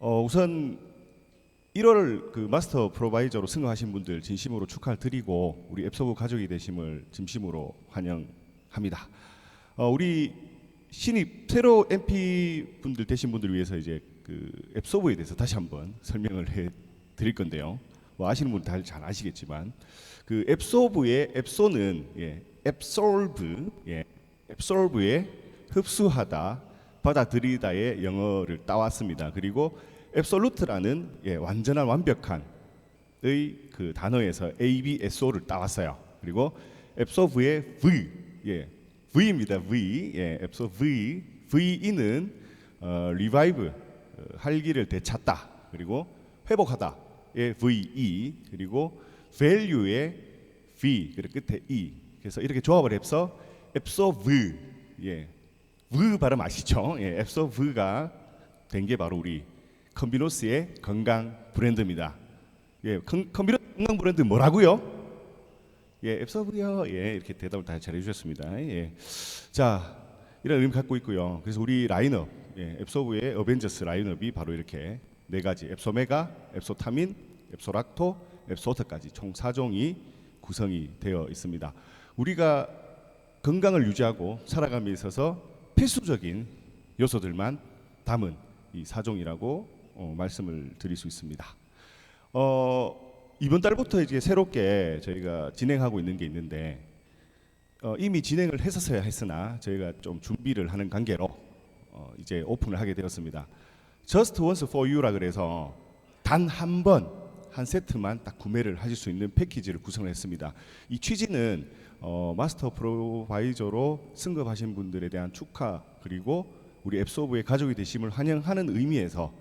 우선 1월 그 마스터 프로바이저로 승급하신 분들 진심으로 축하를 드리고 우리 앱서브 가족이 되심을 진심으로 환영합니다. 우리 신입 새로 MP 분들 되신 분들을 위해서 이제 그 앱서브에 대해서 다시 한번 설명을 해 드릴 건데요. 뭐 아시는 분들 다 잘 아시겠지만 그 앱소브의 앱소는 앱솔브의 흡수하다, 받아들이다의 영어를 따왔습니다. 그리고 앱솔루트라는 완전한 완벽한의 그 단어에서 ABSO를 따왔어요. 그리고 앱소브의 V입니다. 앱소 V는 리바이브, 활기를 되찾다, 그리고 회복하다의 VE, 그리고 value의 V, 그리고 끝에 E. 그래서 이렇게 조합을 해서 앱소브, V 발음 아시죠? 앱소브가 된 게 바로 우리 컨비노스의 건강 브랜드입니다. 컨비노스 건강 브랜드 뭐라고요? 앱서브요. 이렇게 대답을 다 잘해주셨습니다. 자, 이런 의미 갖고 있고요. 그래서 우리 라인업, 앱서브의 어벤져스 라인업이 바로 이렇게 네 가지: 앱소메가, 앱소타민, 앱소락토, 앱소워터까지 총 4종이 구성이 되어 있습니다. 우리가 건강을 유지하고 살아감에 있어서 필수적인 요소들만 담은 이 4종이라고 말씀을 드릴 수 있습니다. 이번 달부터 이제 새롭게 저희가 진행하고 있는 게 있는데 이미 진행을 했었어야 했으나 저희가 좀 준비를 하는 관계로 이제 오픈을 하게 되었습니다. Just Once for You라 그래서 단 한 번 한 세트만 딱 구매를 하실 수 있는 패키지를 구성을 했습니다. 이 취지는 마스터 프로바이저로 승급하신 분들에 대한 축하, 그리고 우리 앱소브의 가족이 되심을 환영하는 의미에서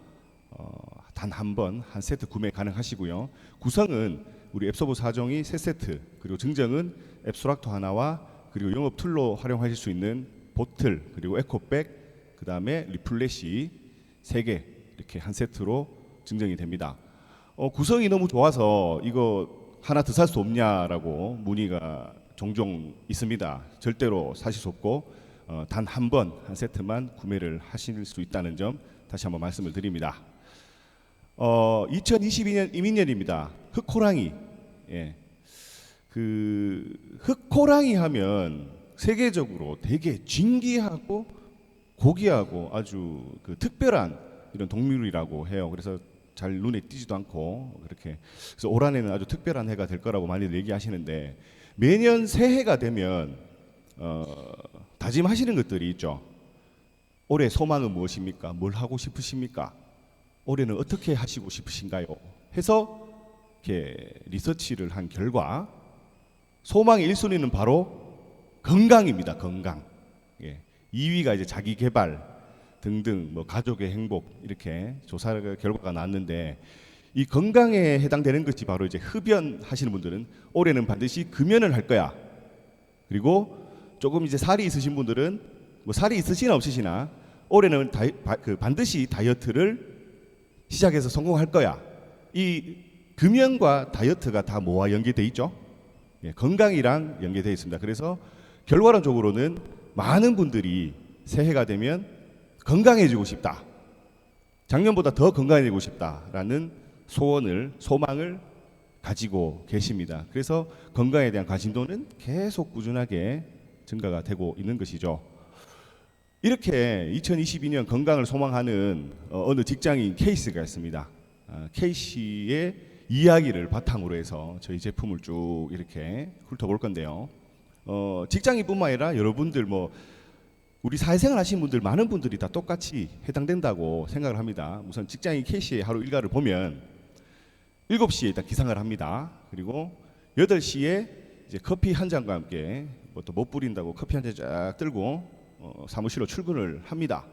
단 한 번 한 세트 구매 가능하시고요. 구성은 우리 앱소브 4종이 3세트, 그리고 증정은 앱소락토 하나와 그리고 영업 툴로 활용하실 수 있는 보틀, 그리고 에코백, 그 다음에 리플래시 3개 이렇게 한 세트로 증정이 됩니다. 구성이 너무 좋아서 이거 하나 더 살 수 없냐라고 문의가 종종 있습니다. 절대로 사실 수 없고 단 한 번 한 세트만 구매를 하실 수 있다는 점 다시 한번 말씀을 드립니다. 2022년 이민년입니다. 흑호랑이. 그 흑호랑이 하면 세계적으로 되게 진귀하고 고귀하고 아주 그 특별한 이런 동물이라고 해요. 그래서 잘 눈에 띄지도 않고 그렇게. 그래서 올 한해는 아주 특별한 해가 될 거라고 많이들 얘기하시는데, 매년 새해가 되면 다짐하시는 것들이 있죠. 올해 소망은 무엇입니까? 뭘 하고 싶으십니까? 올해는 어떻게 하시고 싶으신가요? 해서 이렇게 리서치를 한 결과 소망의 1순위는 바로 건강입니다. 건강. 2위가 이제 자기 개발 등등, 뭐 가족의 행복, 이렇게 조사 결과가 나왔는데, 이 건강에 해당되는 것이 바로 이제 흡연하시는 분들은 올해는 반드시 금연을 할 거야. 그리고 조금 이제 살이 있으신 분들은 뭐 살이 있으시나 없으시나 올해는 반드시 다이어트를 시작해서 성공할 거야. 이 금연과 다이어트가 다 뭐와 연계돼 있죠? 건강이랑 연계되어 있습니다. 그래서 결과론적으로는 많은 분들이 새해가 되면 건강해지고 싶다, 작년보다 더 건강해지고 싶다라는 소망을 가지고 계십니다. 그래서 건강에 대한 관심도는 계속 꾸준하게 증가가 되고 있는 것이죠. 이렇게 2022년 건강을 소망하는 어느 직장인 케이스가 있습니다. 케이씨의 이야기를 바탕으로 해서 저희 제품을 쭉 이렇게 훑어볼 건데요. 직장인뿐만 아니라 여러분들 우리 사회생활 하시는 분들 많은 분들이 다 똑같이 해당된다고 생각을 합니다. 우선 직장인 케이씨의 하루 일과를 보면 7시에 일단 기상을 합니다. 그리고 8시에 이제 커피 한 잔과 함께 또 못 부린다고 커피 한 잔 쫙 들고 사무실로 출근을 합니다.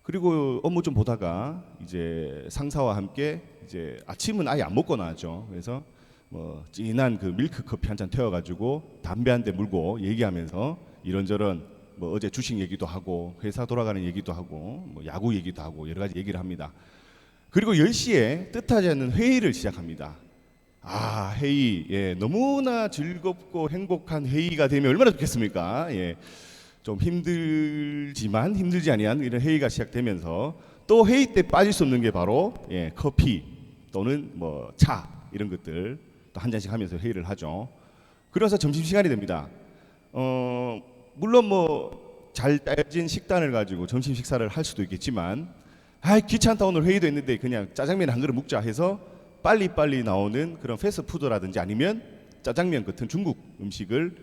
그리고 업무 좀 보다가 이제 상사와 함께 이제 아침은 아예 안 먹고 나왔죠. 그래서 진한 그 밀크 커피 한 잔 태워가지고 담배 한 대 물고 얘기하면서 이런저런 어제 주식 얘기도 하고 회사 돌아가는 얘기도 하고 야구 얘기도 하고 여러 가지 얘기를 합니다. 그리고 10시에 뜻하지 않는 회의를 시작합니다. 회의, 너무나 즐겁고 행복한 회의가 되면 얼마나 좋겠습니까? 좀 힘들지만 힘들지 아니한 이런 회의가 시작되면서 또 회의 때 빠질 수 없는 게 바로 커피 또는 뭐 차 이런 것들 또 한 잔씩 하면서 회의를 하죠. 그래서 점심 시간이 됩니다. 물론 뭐 잘 짜진 식단을 가지고 점심 식사를 할 수도 있겠지만, 귀찮다 오늘 회의도 했는데 그냥 짜장면 한 그릇 먹자 해서 빨리빨리 나오는 그런 패스트푸드라든지 아니면 짜장면 같은 중국 음식을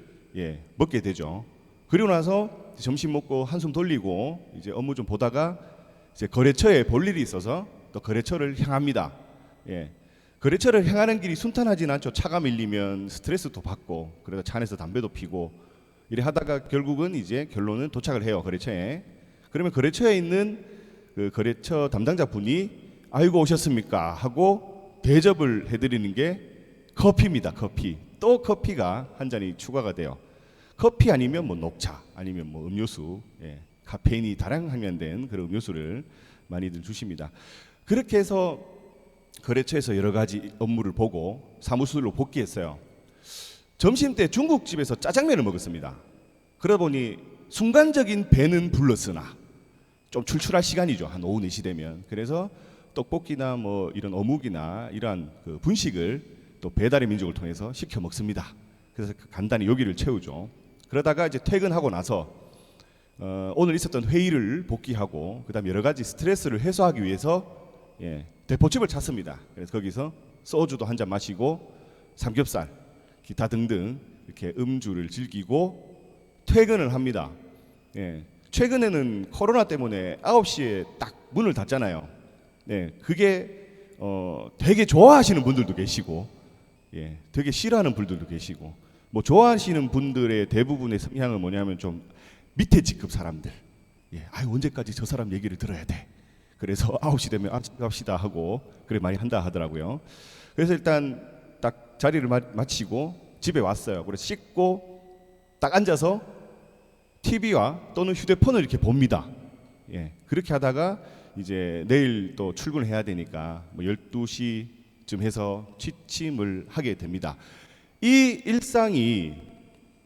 먹게 되죠. 그리고 나서 점심 먹고 한숨 돌리고 이제 업무 좀 보다가 이제 거래처에 볼 일이 있어서 또 거래처를 향합니다. 거래처를 향하는 길이 순탄하진 않죠. 차가 밀리면 스트레스도 받고, 그래서 차 안에서 담배도 피고 이래 하다가 결국은 이제 결론은 도착을 해요, 거래처에. 그러면 거래처에 있는 그 거래처 담당자 분이 아이고 오셨습니까 하고 대접을 해드리는 게 커피입니다. 커피. 또 커피가 한 잔이 추가가 돼요. 커피 아니면 뭐 녹차 아니면 뭐 음료수, 카페인이 다량 함량된 그런 음료수를 많이들 주십니다. 그렇게 해서 거래처에서 여러 가지 업무를 보고 사무실로 복귀했어요. 점심 때 중국집에서 짜장면을 먹었습니다. 그러다 보니 순간적인 배는 불렀으나 좀 출출할 시간이죠. 한 오후 4시 되면. 그래서 떡볶이나 뭐 이런 어묵이나 이러한 그 분식을 또 배달의 민족을 통해서 시켜 먹습니다. 그래서 간단히 요기를 채우죠. 그러다가 이제 퇴근하고 나서 오늘 있었던 회의를 복귀하고 그다음 여러 가지 스트레스를 해소하기 위해서 대포집을 찾습니다. 그래서 거기서 소주도 한 잔 마시고 삼겹살, 기타 등등 이렇게 음주를 즐기고 퇴근을 합니다. 최근에는 코로나 때문에 9시에 딱 문을 닫잖아요. 그게 되게 좋아하시는 분들도 계시고, 되게 싫어하는 분들도 계시고, 뭐 좋아하시는 분들의 대부분의 성향은 뭐냐면 좀 밑에 직급 사람들. 아유 언제까지 저 사람 얘기를 들어야 돼. 그래서 9시 되면 갑시다 하고 그래 많이 한다 하더라고요. 그래서 일단 딱 자리를 마치고 집에 왔어요. 그래서 씻고 딱 앉아서 TV와 또는 휴대폰을 이렇게 봅니다. 그렇게 하다가 이제 내일 또 출근해야 되니까 뭐 12시쯤 해서 취침을 하게 됩니다. 이 일상이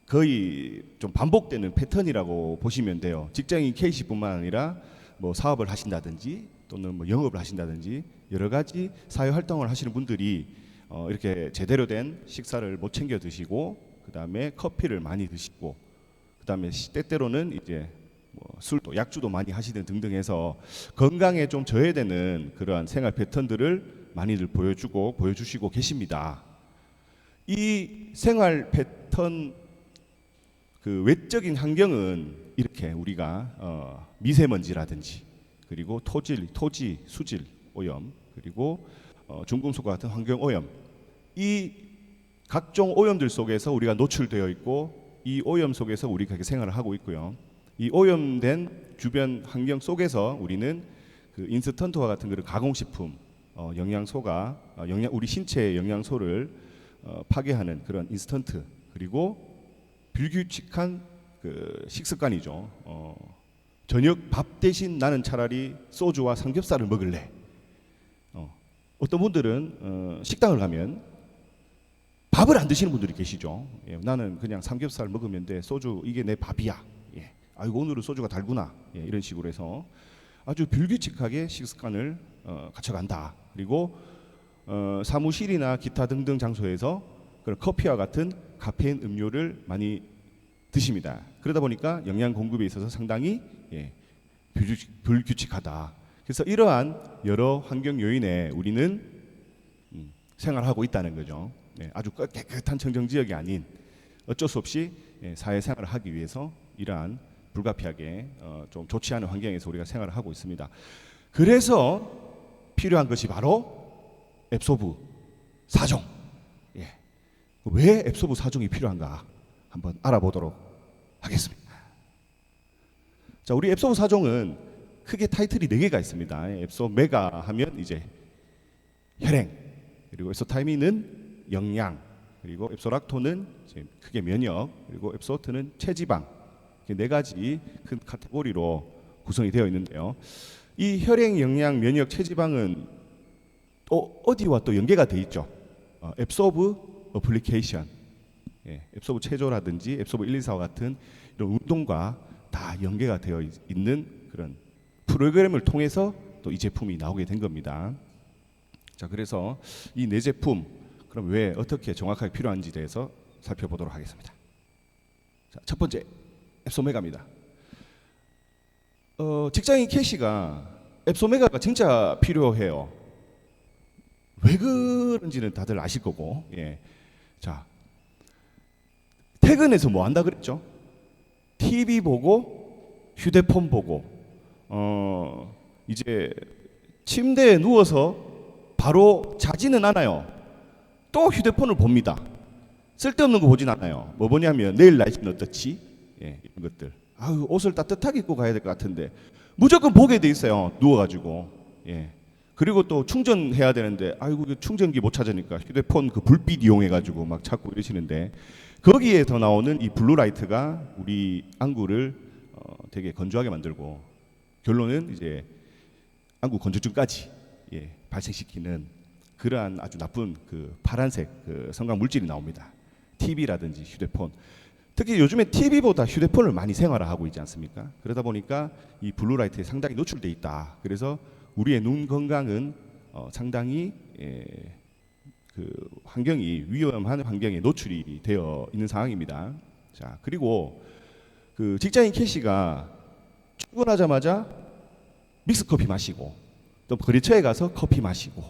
거의 좀 반복되는 패턴이라고 보시면 돼요. 직장인 K씨뿐만 아니라 뭐 사업을 하신다든지 또는 뭐 영업을 하신다든지 여러 가지 사회 활동을 하시는 분들이 이렇게 제대로 된 식사를 못 챙겨 드시고 그다음에 커피를 많이 드시고 그다음에 때때로는 이제 뭐 술도 약주도 많이 하시는 등등해서 건강에 좀 저해되는 그러한 생활 패턴들을 많이들 보여주시고 계십니다. 이 생활 패턴 그 외적인 환경은 이렇게 우리가 미세먼지라든지 그리고 토지, 수질 오염 그리고 중금속과 같은 환경 오염 이 각종 오염들 속에서 우리가 노출되어 있고 이 오염 속에서 우리가 그렇게 생활을 하고 있고요. 이 오염된 주변 환경 속에서 우리는 그 인스턴트와 같은 그런 가공식품 영양소가 우리 신체의 영양소를 파괴하는 그런 인스턴트 그리고 불규칙한 그 식습관이죠. 저녁 밥 대신 나는 차라리 소주와 삼겹살을 먹을래. 어떤 분들은 식당을 가면 밥을 안 드시는 분들이 계시죠. 나는 그냥 삼겹살 먹으면 돼. 소주 이게 내 밥이야. 아이고 오늘은 소주가 달구나. 이런 식으로 해서 아주 불규칙하게 식습관을 갖춰간다. 그리고 사무실이나 기타 등등 장소에서 그런 커피와 같은 카페인 음료를 많이 드십니다. 그러다 보니까 영양 공급에 있어서 상당히 불규칙하다. 그래서 이러한 여러 환경 요인에 우리는 생활하고 있다는 거죠. 아주 깨끗한 청정 지역이 아닌 어쩔 수 없이 사회생활을 하기 위해서 이러한 불가피하게 좀 좋지 않은 환경에서 우리가 생활을 하고 있습니다. 그래서 필요한 것이 바로 앱소브 4종. 왜 앱소브 4종이 필요한가 한번 알아보도록 하겠습니다. 자, 우리 앱소브 4종은 크게 타이틀이 4개가 있습니다. 앱소브 메가 하면 이제 혈행, 그리고 앱소타이민은 영양, 그리고 앱소락토는 이제 크게 면역, 그리고 앱소트는 체지방. 이렇게 4가지 큰 카테고리로 구성이 되어 있는데요. 이 혈행, 영양, 면역, 체지방은 또 어디와 또 연계가 돼 있죠. 앱소브 어플리케이션, 앱소브 체조라든지 앱소브 124와 같은 이런 운동과 다 연계가 되어 있는 그런 프로그램을 통해서 또 이 제품이 나오게 된 겁니다. 자, 그래서 이 네 제품 그럼 왜 어떻게 정확하게 필요한지에 대해서 살펴보도록 하겠습니다. 자, 첫 번째 앱소메가입니다. 직장인 캐시가 앱소메가가 진짜 필요해요. 왜 그런지는 다들 아실 거고, 예. 자, 퇴근해서 뭐 한다 그랬죠? TV 보고, 휴대폰 보고, 이제 침대에 누워서 바로 자지는 않아요. 또 휴대폰을 봅니다. 쓸데없는 거 보진 않아요. 뭐 보냐면 내일 날씨는 어떻지? 예, 이런 것들. 아유, 옷을 따뜻하게 입고 가야 될 것 같은데 무조건 보게 돼 있어요. 누워가지고. 예. 그리고 또 충전해야 되는데 아이고 충전기 못 찾으니까 휴대폰 그 불빛 이용해가지고 막 찾고 이러시는데 거기에서 나오는 이 블루라이트가 우리 안구를 되게 건조하게 만들고 결론은 이제 안구 건조증까지 예, 발생시키는 그러한 아주 나쁜 그 파란색 그 성강 물질이 나옵니다. TV라든지 휴대폰. 특히 요즘에 TV보다 휴대폰을 많이 생활화하고 있지 않습니까? 그러다 보니까 이 블루라이트에 상당히 노출돼 있다. 그래서 우리의 눈 건강은 상당히 그 환경이 위험한 환경에 노출이 되어 있는 상황입니다. 자, 그리고 그 직장인 캐시가 출근하자마자 믹스 커피 마시고 또 거래처에 가서 커피 마시고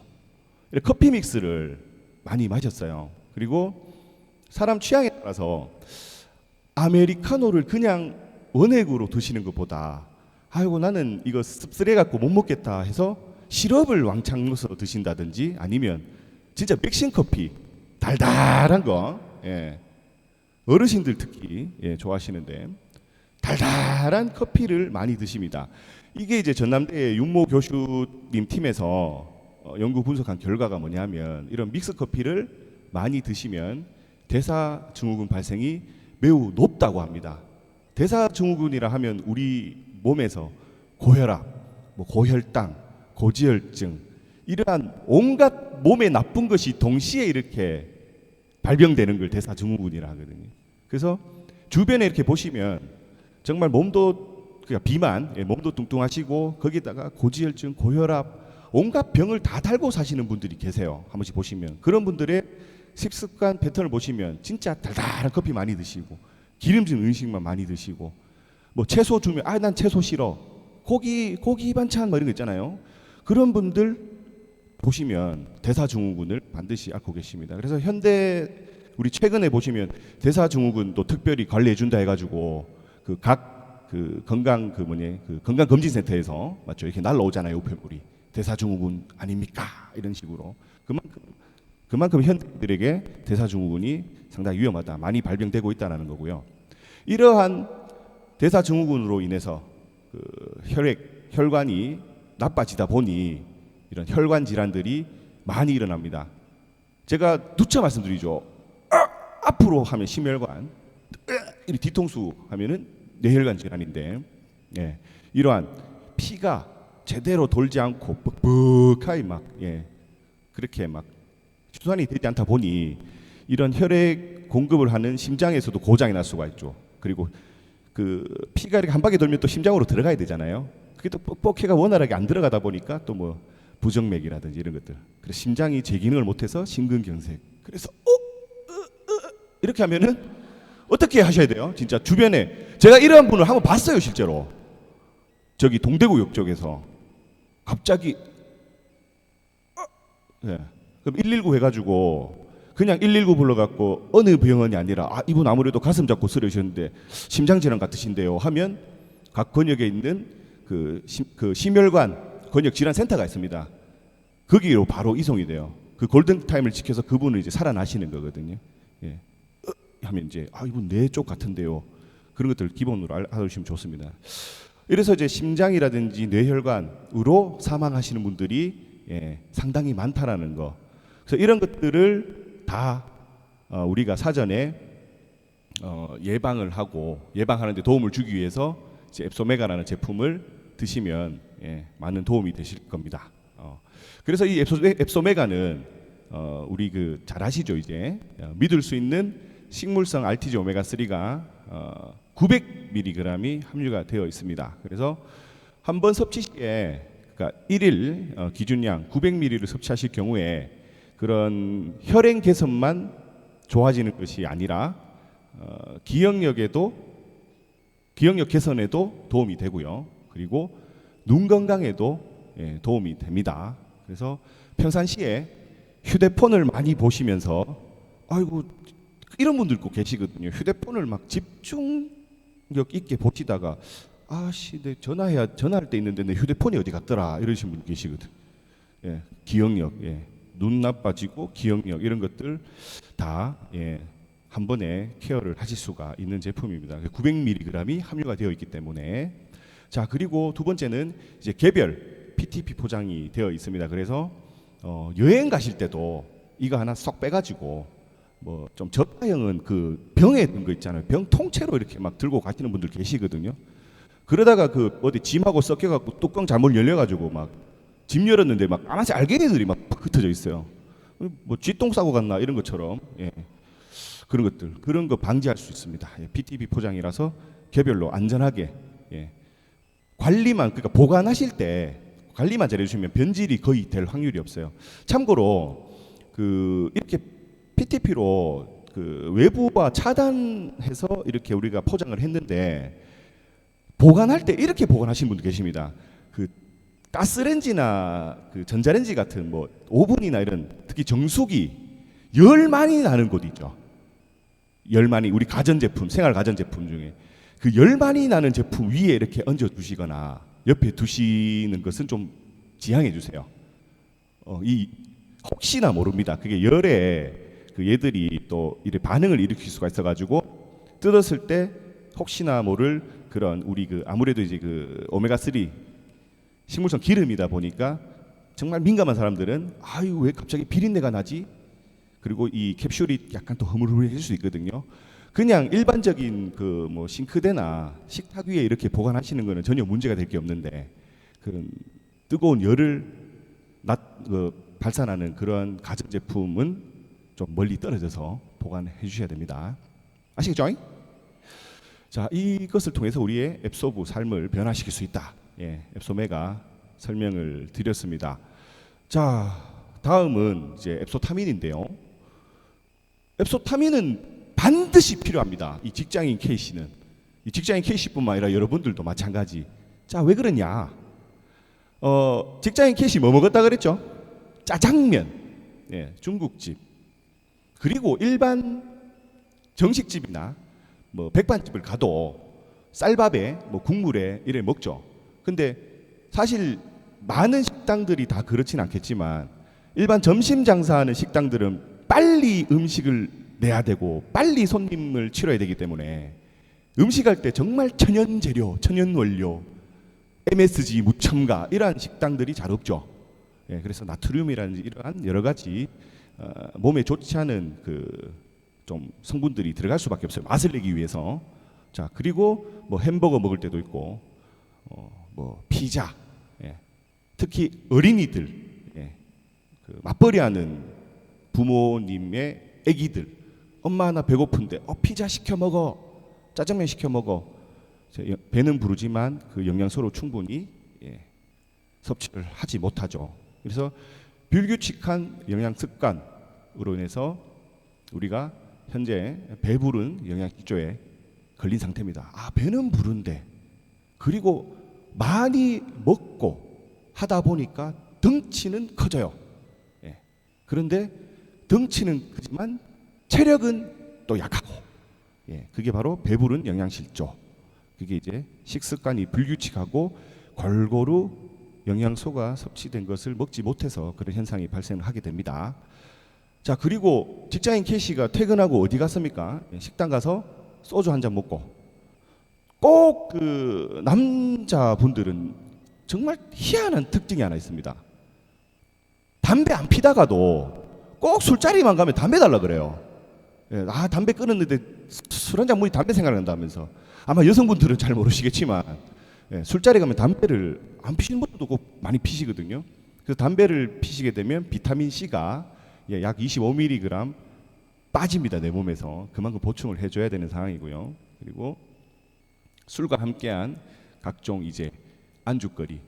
이렇게 커피 믹스를 많이 마셨어요. 그리고 사람 취향에 따라서 아메리카노를 그냥 원액으로 드시는 것보다 아이고 나는 이거 씁쓸해 갖고 못 먹겠다 해서 시럽을 왕창 넣어서 드신다든지 아니면 진짜 백신 커피 달달한 거 예. 어르신들 특히 예, 좋아하시는데 달달한 커피를 많이 드십니다. 이게 이제 전남대 윤모 교수님 팀에서 연구 분석한 결과가 뭐냐면 이런 믹스 커피를 많이 드시면 대사증후군 발생이 매우 높다고 합니다. 대사증후군이라 하면 우리 몸에서 고혈압, 뭐 고혈당, 고지혈증 이러한 온갖 몸에 나쁜 것이 동시에 이렇게 발병되는 걸 대사증후군이라 하거든요. 그래서 주변에 이렇게 보시면 정말 몸도 그러니까 비만, 몸도 뚱뚱하시고 거기다가 고지혈증, 고혈압 온갖 병을 다 달고 사시는 분들이 계세요. 한 번씩 보시면 그런 분들의 식습관 패턴을 보시면 진짜 달달한 커피 많이 드시고 기름진 음식만 많이 드시고 뭐 채소 주면 아 난 채소 싫어 고기 반찬 뭐 이런 거 있잖아요. 그런 분들 보시면 대사증후군을 반드시 앓고 계십니다. 그래서 현대 우리 최근에 보시면 대사증후군도 특별히 관리해 준다 해가지고 그 각 그 건강 그 뭐냐 그 건강 검진센터에서 맞죠 이렇게 날라오잖아요 우편물이 대사증후군 아닙니까 이런 식으로 그만큼 현대인들에게 대사증후군이 상당히 위험하다 많이 발병되고 있다는 거고요. 이러한 대사증후군으로 인해서 그 혈관이 나빠지다 보니 이런 혈관 질환들이 많이 일어납니다. 제가 누차 말씀드리죠. 앞으로 하면 심혈관, 이 뒤통수 하면은 뇌혈관 질환인데, 예, 이러한 피가 제대로 돌지 않고 뻑뻑하게 막 그렇게 막 수산이 되지 않다 보니 이런 혈액 공급을 하는 심장에서도 고장이 날 수가 있죠. 그리고 그 피가 이렇게 한 바퀴 돌면 또 심장으로 들어가야 되잖아요. 그게 또 뻑뻑해가 원활하게 안 들어가다 보니까 또 뭐 부정맥이라든지 이런 것들. 그래서 심장이 제기능을 못해서 심근경색. 그래서 이렇게 하면은 어떻게 하셔야 돼요? 진짜 주변에 제가 이런 분을 한번 봤어요 실제로. 저기 동대구역 쪽에서 갑자기 예. 그럼 119 해가지고 그냥 119 불러갖고 어느 병원이 아니라 아 이분 아무래도 가슴 잡고 쓰러지셨는데 심장질환 같으신데요 하면 각 권역에 있는 그 심혈관 권역 질환 센터가 있습니다. 거기로 바로 이송이 돼요. 그 골든 타임을 지켜서 그분을 이제 살아나시는 거거든요. 예. 하면 이제 아 이분 뇌 쪽 같은데요. 그런 것들 기본으로 알아두시면 좋습니다. 이래서 이제 심장이라든지 뇌혈관으로 사망하시는 분들이 상당히 많다라는 거. 그래서 이런 것들을 다 우리가 사전에 예방을 하고 예방하는 데 도움을 주기 위해서 이제 앱소메가라는 제품을 드시면 많은 도움이 되실 겁니다. 그래서 이 앱소메가는 우리 그 잘 아시죠 이제 믿을 수 있는 식물성 RTG 오메가 3가 900mg이 함유가 되어 있습니다. 그래서 한 번 섭취 시에 그러니까 일일 기준량 900ml를 섭취하실 경우에 그런 혈행 개선만 좋아지는 것이 아니라 기억력 개선에도 도움이 되고요. 그리고 눈 건강에도 도움이 됩니다. 그래서 평상시에 휴대폰을 많이 보시면서 아이고 이런 분들 꼭 계시거든요. 휴대폰을 막 집중력 있게 보시다가 아씨 내 전화할 때 있는데 내 휴대폰이 어디 갔더라 이러신 분 계시거든. 기억력, 눈 나빠지고 기억력 이런 것들 다 한 번에 케어를 하실 수가 있는 제품입니다. 900mg이 함유가 되어 있기 때문에. 자, 그리고 두 번째는 이제 개별 PTP 포장이 되어 있습니다. 그래서 여행 가실 때도 이거 하나 쏙 빼가지고 뭐 좀 저가형은 그 병에 든 거 있잖아요. 병 통째로 이렇게 막 들고 가시는 분들 계시거든요. 그러다가 그 어디 짐하고 섞여갖고 뚜껑 잘못 열려가지고 막 짐 열었는데 막 까만색 알갱이들이 막 흩어져 있어요. 뭐 쥐똥 싸고 갔나 이런 것처럼. 그런 것들 그런 거 방지할 수 있습니다. PTP 포장이라서 개별로 안전하게 관리만 그러니까 보관하실 때 관리만 잘해주시면 변질이 거의 될 확률이 없어요. 참고로 그 이렇게 PTP로 그 외부와 차단해서 이렇게 우리가 포장을 했는데 보관할 때 이렇게 보관하시는 분도 계십니다. 그 가스레인지나 그 전자레인지 같은 뭐 오븐이나 이런 특히 정수기 열 많이 나는 곳 있죠. 열 많이 우리 가전제품 생활 가전제품 중에 그 열 많이 나는 제품 위에 이렇게 얹어 두시거나 옆에 두시는 것은 좀 지양해 주세요. 이 혹시나 모릅니다. 그게 열에 그 얘들이 또 이래 반응을 일으킬 수가 있어가지고 뜯었을 때 혹시나 모를 그런 우리 그 아무래도 이제 그 오메가3 식물성 기름이다 보니까 정말 민감한 사람들은 아유 왜 갑자기 비린내가 나지? 그리고 이 캡슐이 약간 또 흐물흐물해질 수 있거든요. 그냥 일반적인 그 뭐 싱크대나 식탁 위에 이렇게 보관하시는 거는 전혀 문제가 될 게 없는데 그 뜨거운 열을 발산하는 그런 가전제품은 좀 멀리 떨어져서 보관해 주셔야 됩니다. 아시겠죠? 자, 이것을 통해서 우리의 앱소부 삶을 변화시킬 수 있다. 앱소메가 설명을 드렸습니다. 자, 다음은 이제 앱소타민인데요. 앱소타민은 반드시 필요합니다. 이 직장인 K씨는. 이 직장인 K씨뿐만 아니라 여러분들도 마찬가지. 자, 왜 그러냐? 직장인 K씨 뭐 먹었다 그랬죠? 짜장면, 중국집. 그리고 일반 정식집이나 뭐 백반집을 가도 쌀밥에 뭐 국물에 이래 먹죠. 근데 사실 많은 식당들이 다 그렇진 않겠지만 일반 점심 장사하는 식당들은 빨리 음식을 내야 되고 빨리 손님을 치러야 되기 때문에 음식할 때 정말 천연 재료, 천연 원료, MSG 무첨가 이러한 식당들이 잘 없죠. 그래서 나트륨이라든지 이러한 여러 가지 몸에 좋지 않은 그 좀 성분들이 들어갈 수밖에 없어요. 맛을 내기 위해서. 자, 그리고 뭐 햄버거 먹을 때도 있고 뭐 피자, 특히 어린이들, 그 맞벌이하는 부모님의 아기들, 엄마 나 배고픈데 피자 시켜 먹어, 짜장면 시켜 먹어. 배는 부르지만 그 영양소로 충분히 섭취를 하지 못하죠. 그래서 불규칙한 영양 습관으로 인해서 우리가 현재 배부른 영양 기조에 걸린 상태입니다. 배는 부른데 그리고 많이 먹고 하다 보니까 덩치는 커져요. 그런데 덩치는 크지만 체력은 또 약하고, 그게 바로 배부른 영양실조. 그게 이제 식습관이 불규칙하고 골고루 영양소가 섭취된 것을 먹지 못해서 그런 현상이 발생을 하게 됩니다. 자, 그리고 직장인 K씨가 퇴근하고 어디 갔습니까? 식당 가서 소주 한 잔 먹고. 꼭 그 남자분들은 정말 희한한 특징이 하나 있습니다. 담배 안 피다가도 꼭 술자리만 가면 담배 달라 그래요. 담배 끊었는데 술 한 잔 먹으니 담배 생각난다면서. 아마 여성분들은 잘 모르시겠지만 술자리 가면 담배를 안 피시는 분들도 꼭 많이 피시거든요. 그래서 담배를 피시게 되면 비타민 C가 약 25mg 빠집니다. 내 몸에서. 그만큼 보충을 해줘야 되는 상황이고요. 그리고 술과 함께한 각종 이제 안주거리,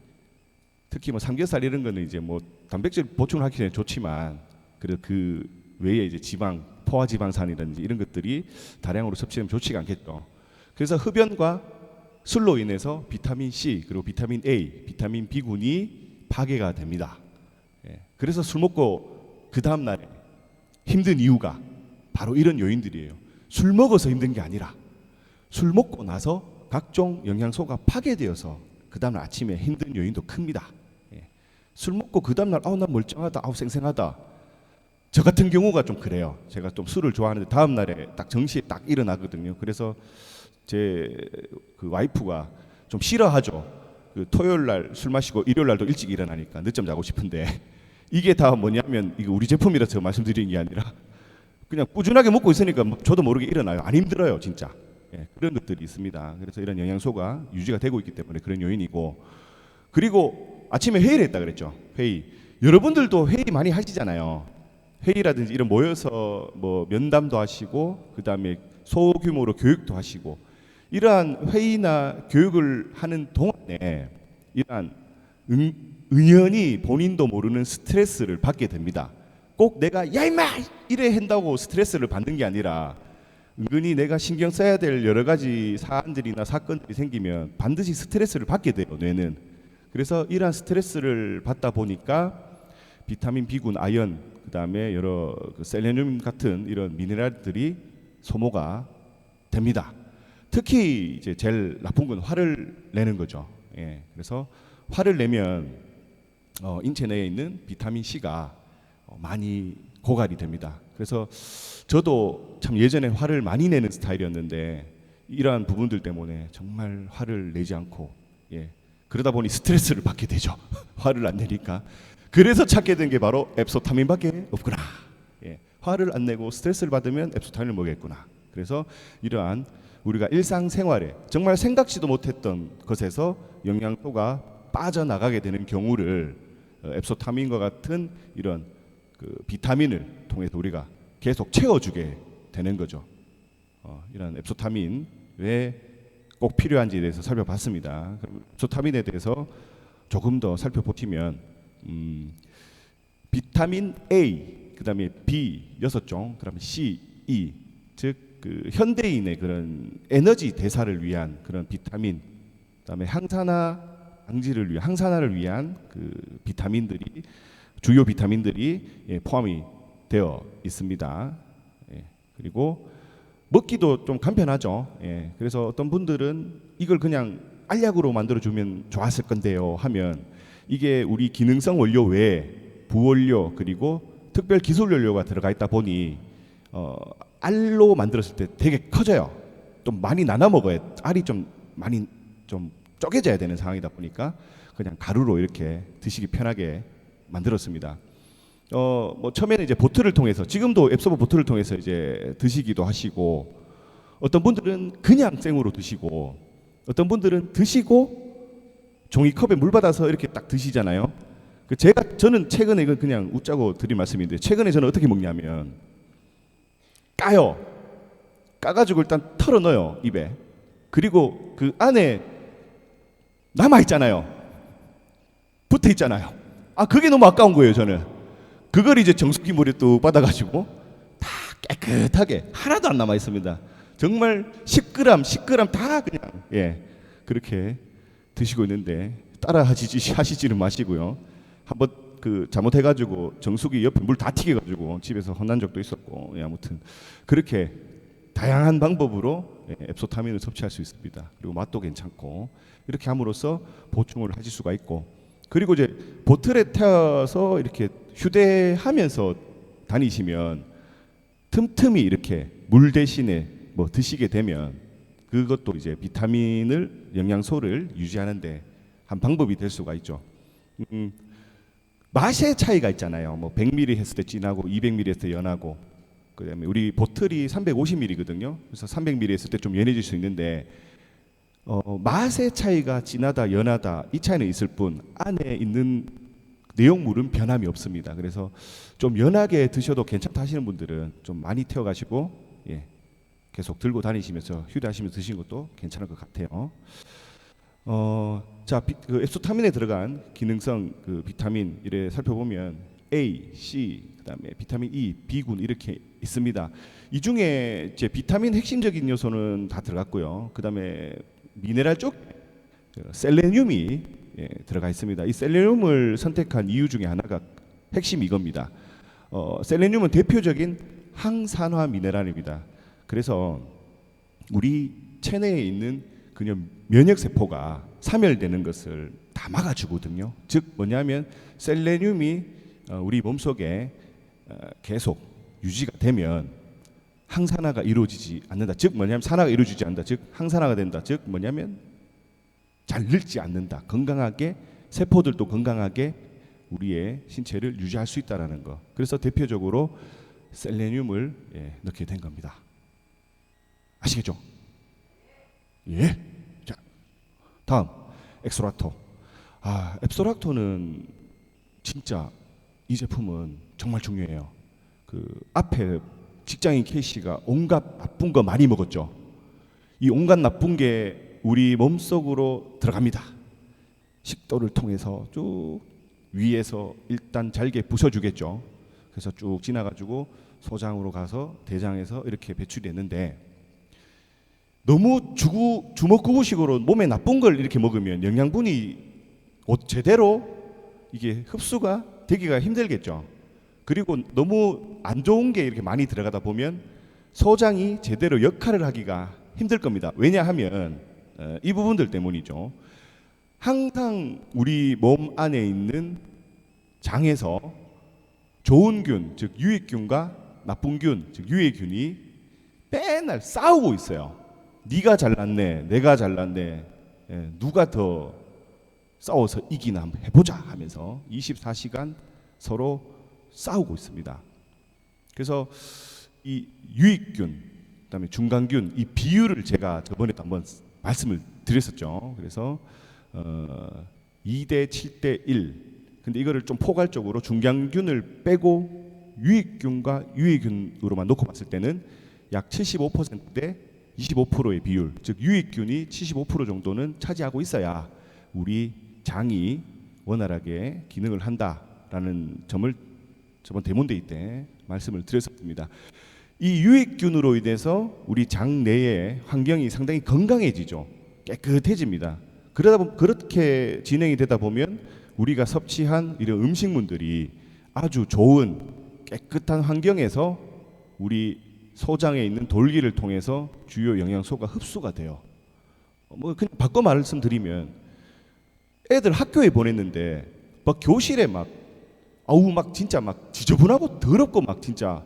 특히 뭐 삼겹살 이런 거는 이제 뭐 단백질 보충하기 전에 좋지만 그래도 그 외에 이제 지방, 포화지방산이라든지 이런 것들이 다량으로 섭취하면 좋지가 않겠죠. 그래서 흡연과 술로 인해서 비타민 C 그리고 비타민 A, 비타민 B군이 파괴가 됩니다. 예. 그래서 술 먹고 그 다음 날에 힘든 이유가 바로 이런 요인들이에요. 술 먹어서 힘든 게 아니라 술 먹고 나서 각종 영양소가 파괴되어서 그 다음 날 아침에 힘든 요인도 큽니다. 예. 술 먹고 그 다음 날 아우 난 멀쩡하다, 아우 쌩쌩하다. 저 같은 경우가 좀 그래요. 제가 좀 술을 좋아하는데 다음 날에 딱 정시에 딱 일어나거든요. 그래서 제 그 와이프가 좀 싫어하죠. 그 토요일 날 술 마시고 일요일 날도 일찍 일어나니까 늦잠 자고 싶은데 이게 다 뭐냐면 이거 우리 제품이라서 말씀드리는 게 아니라 그냥 꾸준하게 먹고 있으니까 저도 모르게 일어나요. 안 힘들어요, 진짜. 예, 그런 것들이 있습니다. 그래서 이런 영양소가 유지가 되고 있기 때문에 그런 요인이고, 그리고 아침에 회의를 했다 그랬죠. 회의. 여러분들도 회의 많이 하시잖아요. 회의라든지 이런 모여서 뭐 면담도 하시고 그다음에 소규모로 교육도 하시고 이러한 회의나 교육을 하는 동안에 이러한 은연히 본인도 모르는 스트레스를 받게 됩니다. 꼭 내가 야 임마 이래 한다고 스트레스를 받는 게 아니라 은근히 내가 신경 써야 될 여러 가지 사안들이나 사건들이 생기면 반드시 스트레스를 받게 돼요, 뇌는. 그래서 이러한 스트레스를 받다 보니까 비타민 B군, 아연, 그다음에 여러 셀레늄 같은 이런 미네랄들이 소모가 됩니다. 특히 이제 제일 나쁜 건 화를 내는 거죠. 예, 그래서 화를 내면 인체 내에 있는 비타민 C가 많이 고갈이 됩니다. 그래서 저도 참 예전에 화를 많이 내는 스타일이었는데 이러한 부분들 때문에 정말 화를 내지 않고, 예, 그러다 보니 스트레스를 받게 되죠. 화를 안 내니까. 그래서 찾게 된 게 바로 앱소타민밖에 없구나. 예, 화를 안 내고 스트레스를 받으면 앱소타민을 먹겠구나. 그래서 이러한 우리가 일상생활에 정말 생각지도 못했던 것에서 영양소가 빠져나가게 되는 경우를 앱소타민과 같은 이런 그 비타민을 통해서 우리가 계속 채워주게 되는 거죠. 이런 앱소타민 왜 꼭 필요한지에 대해서 살펴봤습니다. 그럼 앱소타민에 대해서 조금 더 살펴보시면 비타민 A, 그다음에 B 6종, 그다음에 C, E, 즉 그 현대인의 그런 에너지 대사를 위한 그런 비타민, 그다음에 항산화 방지를 위한 항산화를 위한 그 비타민들이 주요 비타민들이, 예, 포함이 되어 있습니다. 예, 그리고 먹기도 좀 간편하죠. 예, 그래서 어떤 분들은 이걸 그냥 알약으로 만들어 주면 좋았을 건데요 하면 이게 우리 기능성 원료 외에 부원료 그리고 특별 기술 원료가 들어가 있다 보니 알로 만들었을 때 되게 커져요. 좀 많이 나눠 먹어야 알이 좀 많이 좀 쪼개져야 되는 상황이다 보니까 그냥 가루로 이렇게 드시기 편하게 만들었습니다. 뭐 처음에는 이제 보트를 통해서, 지금도 앱소버 보트를 통해서 이제 드시기도 하시고, 어떤 분들은 그냥 생으로 드시고, 어떤 분들은 드시고 종이컵에 물 받아서 이렇게 딱 드시잖아요. 저는 최근에 이건 그냥 웃자고 드린 말씀인데, 최근에 저는 어떻게 먹냐면 까가지고 일단 털어 넣어요, 입에. 그리고 그 안에 남아 있잖아요, 붙어 있잖아요. 그게 너무 아까운 거예요. 저는 그걸 이제 정수기 물에 뚝 받아가지고 다 깨끗하게 하나도 안 남아 있습니다. 정말 10g 다 그냥, 예, 그렇게 드시고 있는데 따라 하시지는 마시고요. 한번 그 잘못해가지고 정수기 옆에 물 다 튀겨가지고 집에서 혼난 적도 있었고, 예, 아무튼 그렇게 다양한 방법으로, 예, 앱소타민을 섭취할 수 있습니다. 그리고 맛도 괜찮고, 이렇게 함으로써 보충을 하실 수가 있고, 그리고 이제 보틀에 태워서 이렇게 휴대하면서 다니시면 틈틈이 이렇게 물 대신에 뭐 드시게 되면 그것도 이제 비타민을, 영양소를 유지하는데 한 방법이 될 수가 있죠. 맛의 차이가 있잖아요. 뭐 100ml 했을 때 진하고 200ml 했을 때 연하고, 그다음에 우리 보틀이 350ml거든요. 그래서 300ml 했을 때 좀 연해질 수 있는데 맛의 차이가 진하다 연하다 이 차이는 있을 뿐 안에 있는 내용물은 변함이 없습니다. 그래서 좀 연하게 드셔도 괜찮다 하시는 분들은 좀 많이 태워가시고, 예, 계속 들고 다니시면서 휴대하시면서 드시는 것도 괜찮을 것 같아요. 자, 그 앱소타민에 들어간 기능성 그 비타민 이래 살펴보면 A, C, 그다음에 비타민 E, B군 이렇게 있습니다. 이 중에 이제 비타민 핵심적인 요소는 다 들어갔고요. 그다음에 미네랄 쪽 셀레늄이 들어가 있습니다. 이 셀레늄을 선택한 이유 중에 하나가 핵심이 이겁니다. 셀레늄은 대표적인 항산화 미네랄입니다. 그래서 우리 체내에 있는 그냥 면역 세포가 사멸되는 것을 다 막아주거든요. 즉 뭐냐면 셀레늄이 우리 몸속에 계속 유지가 되면 항산화가 이루어지지 않는다. 즉 뭐냐면 산화가 이루어지지 않는다. 즉 항산화가 된다. 즉 뭐냐면 잘 늙지 않는다. 건강하게 세포들도 건강하게 우리의 신체를 유지할 수 있다라는 거. 그래서 대표적으로 셀레늄을 넣게 된 겁니다. 아시겠죠? 예. 자, 다음 엑소락토. 엑소락토는 진짜 이 제품은 정말 중요해요. 그 앞에 직장인 K씨가 온갖 나쁜 거 많이 먹었죠. 이 온갖 나쁜 게 우리 몸속으로 들어갑니다. 식도를 통해서 쭉 위에서 일단 잘게 부숴주겠죠. 그래서 쭉 지나가지고 소장으로 가서 대장에서 이렇게 배출됐는데 너무 주먹구구식으로 몸에 나쁜 걸 이렇게 먹으면 영양분이 제대로 이게 흡수가 되기가 힘들겠죠. 그리고 너무 안 좋은 게 이렇게 많이 들어가다 보면 소장이 제대로 역할을 하기가 힘들 겁니다. 왜냐하면 이 부분들 때문이죠. 항상 우리 몸 안에 있는 장에서 좋은 균, 즉 유익균과 나쁜 균, 즉 유해균이 맨날 싸우고 있어요. 네가 잘났네, 내가 잘났네, 누가 더 싸워서 이기나 한번 해보자 하면서 24시간 서로 싸우고 있습니다. 그래서 이 유익균, 그다음에 중간균 이 비율을 제가 저번에도 한번 말씀을 드렸었죠. 그래서 2대 7대 1. 근데 이거를 좀 포괄적으로 중간균을 빼고 유익균과 유해균으로만 놓고 봤을 때는 약 75%대 25%의 비율, 즉 유익균이 75% 정도는 차지하고 있어야 우리 장이 원활하게 기능을 한다라는 점을 저번 데몬데이 때 말씀을 드렸습니다. 이 유익균으로 인해서 우리 장 내의 환경이 상당히 건강해지죠. 깨끗해집니다. 그렇게 진행이 되다 보면 우리가 섭취한 이런 음식물들이 아주 좋은 깨끗한 환경에서 우리 소장에 있는 돌기를 통해서 주요 영양소가 흡수가 돼요. 뭐 그냥 바꿔 말씀드리면 애들 학교에 보냈는데 막 교실에 막 진짜 막 지저분하고 더럽고 막 진짜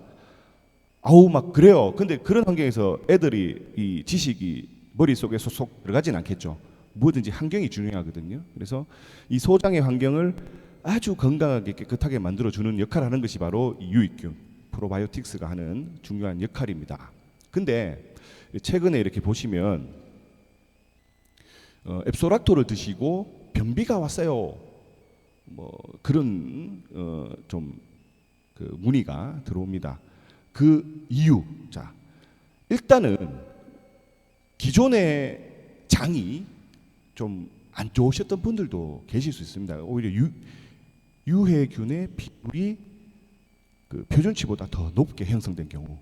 막 그래요. 근데 그런 환경에서 애들이 이 지식이 머릿속에 쏙 들어가진 않겠죠. 뭐든지 환경이 중요하거든요. 그래서 이 소장의 환경을 아주 건강하게 깨끗하게 만들어주는 역할을 하는 것이 바로 이 유익균, 프로바이오틱스가 하는 중요한 역할입니다. 근데 최근에 이렇게 보시면 앱소락토를 드시고 변비가 왔어요. 뭐 그런 좀 그 문의가 들어옵니다. 그 이유, 자 일단은 기존의 장이 좀 안 좋으셨던 분들도 계실 수 있습니다. 오히려 유해균의 비율이 그 표준치보다 더 높게 형성된 경우,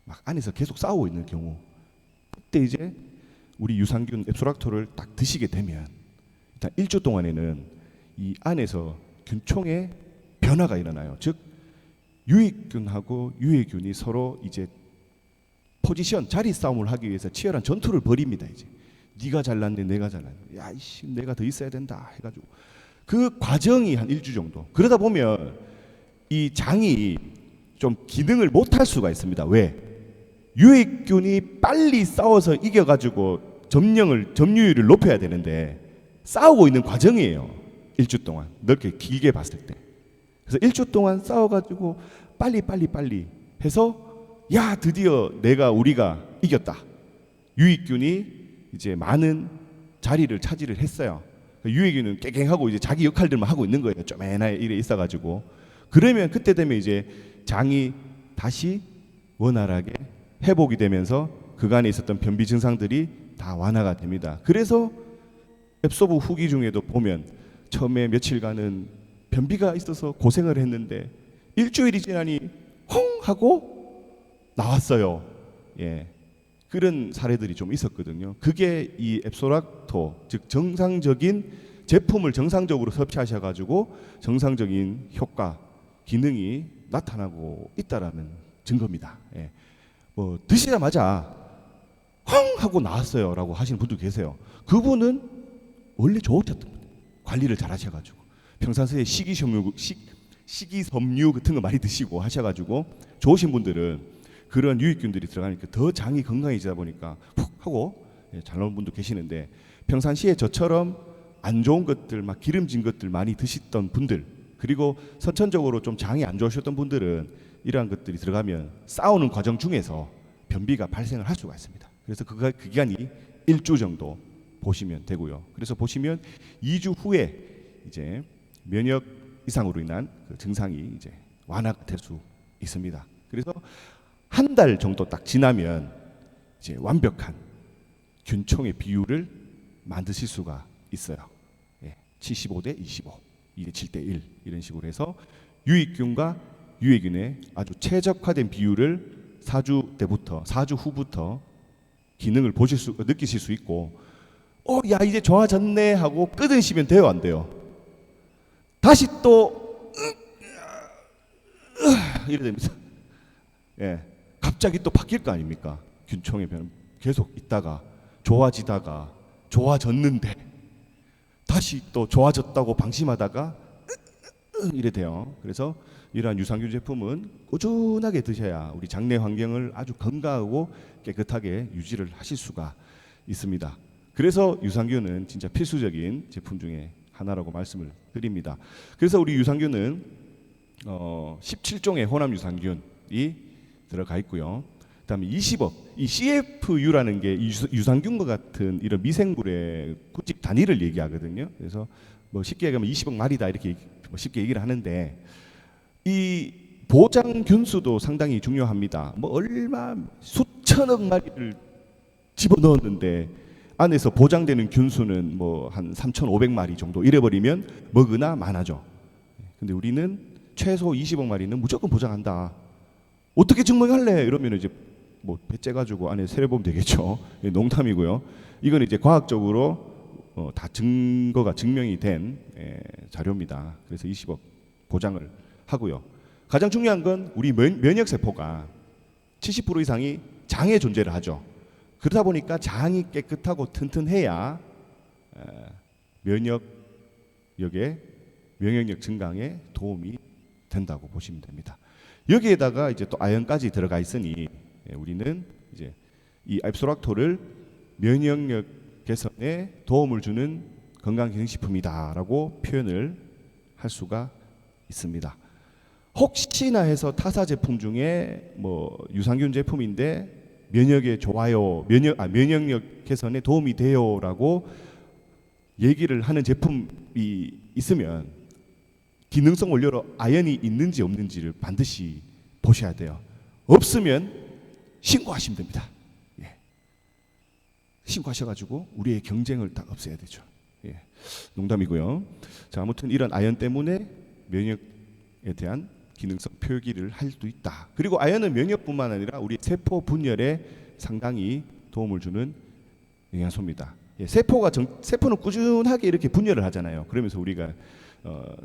막 안에서 계속 싸우고 있는 경우, 그때 이제 우리 유산균 앱소락토를 딱 드시게 되면 일단 일주 동안에는 이 안에서 균총의 변화가 일어나요. 즉 유익균하고 유해균이 서로 이제 포지션, 자리 싸움을 하기 위해서 치열한 전투를 벌입니다. 이제 네가 잘났네, 내가 잘났네, 야 이씨 내가 더 있어야 된다 해가지고 그 과정이 한 일주 정도. 그러다 보면 이 장이 좀 기능을 못할 수가 있습니다. 왜? 유익균이 빨리 싸워서 이겨가지고 점유율을 높여야 되는데 싸우고 있는 과정이에요. 일주 동안 넓게 길게 봤을 때. 그래서 일주 동안 싸워가지고 빨리 해서 야 드디어 우리가 이겼다. 유익균이 이제 많은 자리를 차지를 했어요. 유해균은 깨갱하고 이제 자기 역할들만 하고 있는 거예요. 쪼매나게 이래 있어가지고. 그러면 그때 되면 이제 장이 다시 원활하게 회복이 되면서 그간에 있었던 변비 증상들이 다 완화가 됩니다. 그래서 앱소브 후기 중에도 보면 처음에 며칠간은 변비가 있어서 고생을 했는데 일주일이 지나니 홍 하고 나왔어요. 예. 그런 사례들이 좀 있었거든요. 그게 이 앱소락토, 즉 정상적인 제품을 정상적으로 섭취하셔가지고 정상적인 효과, 기능이 나타나고 있다라는 증거입니다. 예. 뭐 드시자마자 황 하고 나왔어요라고 하시는 분도 계세요. 그분은 원래 좋으셨던 분, 관리를 잘 하셔가지고 평상시에 식이섬유 같은 거 많이 드시고 하셔가지고 좋으신 분들은 그런 유익균들이 들어가니까 더 장이 건강해지다 보니까 푹 하고 잘 나오는 분도 계시는데, 평상시에 저처럼 안 좋은 것들, 막 기름진 것들 많이 드시던 분들, 그리고 선천적으로 좀 장이 안 좋으셨던 분들은 이러한 것들이 들어가면 싸우는 과정 중에서 변비가 발생을 할 수가 있습니다. 그래서 그 기간이 1주 정도 보시면 되고요. 그래서 보시면 2주 후에 이제 면역 이상으로 인한 그 증상이 이제 완화될 수 있습니다. 그래서 한 달 정도 딱 지나면 이제 완벽한 균총의 비율을 만드실 수가 있어요. 예, 75대 25, 2대 7대 1 이런 식으로 해서 유익균과 유해균의 아주 최적화된 비율을 4주 때부터 4주 후부터 기능을 느끼실 수 있고, 야 이제 좋아졌네 하고 끊으시면 돼요, 안 돼요? 다시 또 이래 됩니다. 예, 갑자기 또 바뀔 거 아닙니까? 균총의 변화 계속 있다가 좋아지다가 좋아졌는데 다시 또 좋아졌다고 방심하다가 이래 돼요. 그래서 이러한 유산균 제품은 꾸준하게 드셔야 우리 장내 환경을 아주 건강하고 깨끗하게 유지를 하실 수가 있습니다. 그래서 유산균은 진짜 필수적인 제품 중에 하나라고 말씀을 드립니다. 그래서 우리 유산균은 17종의 혼합 유산균이 들어가 있고요. 그다음에 20억, 이 CFU라는 게 유산균과 같은 이런 미생물의 구직 단위를 얘기하거든요. 그래서 뭐 쉽게 얘기하면 20억 마리다 이렇게 쉽게 얘기를 하는데, 이 보장 균수도 상당히 중요합니다. 뭐 얼마 수천억 마리를 집어넣었는데 안에서 보장되는 균수는 뭐 한 3,500마리 정도 이래버리면 먹으나 마나죠. 근데 우리는 최소 20억 마리는 무조건 보장한다. 어떻게 증명할래? 이러면 이제 뭐 배째 가지고 안에 세려보면 되겠죠. 농담이고요. 이건 이제 과학적으로 다 증거가 증명이 된 자료입니다. 그래서 20억 보장을 하고요. 가장 중요한 건 우리 면역 세포가 70% 이상이 장에 존재를 하죠. 그러다 보니까 장이 깨끗하고 튼튼해야 면역력 증강에 도움이 된다고 보시면 됩니다. 여기에다가 이제 또 아연까지 들어가 있으니 우리는 이제 이 앱소락토를 면역력 개선에 도움을 주는 건강기능식품이다라고 표현을 할 수가 있습니다. 혹시나 해서 타사 제품 중에 뭐 유산균 제품인데 면역에 좋아요, 면역력 개선에 도움이 돼요라고 얘기를 하는 제품이 있으면 기능성 원료로 아연이 있는지 없는지를 반드시 보셔야 돼요. 없으면 신고하시면 됩니다. 예. 신고하셔가지고 우리의 경쟁을 다 없애야 되죠. 예. 농담이고요. 자, 아무튼 이런 아연 때문에 면역에 대한 기능성 표기를 할 수도 있다. 그리고 아연은 면역뿐만 아니라 우리 세포 분열에 상당히 도움을 주는 영양소입니다. 예, 세포는 꾸준하게 이렇게 분열을 하잖아요. 그러면서 우리가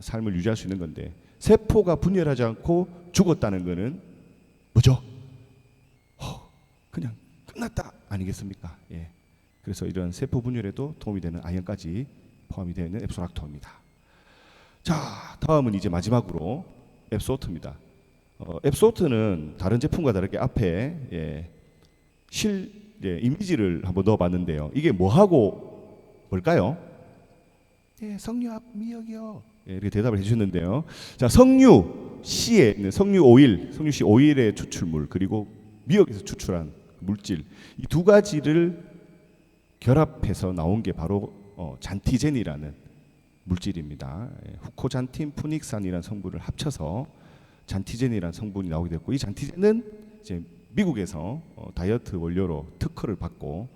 삶을 유지할 수 있는 건데, 세포가 분열하지 않고 죽었다는 것은 뭐죠? 그냥 끝났다 아니겠습니까? 예. 그래서 이런 세포 분열에도 도움이 되는 아연까지 포함이 되어 있는 앱소락토입니다. 자, 다음은 이제 마지막으로 앱소트입니다. 앱소트는 다른 제품과 다르게 앞에 이미지를 한번 넣어봤는데요. 이게 뭐하고 뭘까요? 예, 석류압 미역이요. 예, 이렇게 대답을 해주셨는데요. 자, 석류씨에 있는 석류씨 오일의 추출물, 그리고 미역에서 추출한 물질, 이 두 가지를 결합해서 나온 게 바로 잔티젠이라는 물질입니다. 후코잔틴 푸닉산이라는 성분을 합쳐서 잔티젠이라는 성분이 나오게 됐고, 이 잔티젠은 이제 미국에서 다이어트 원료로 특허를 받고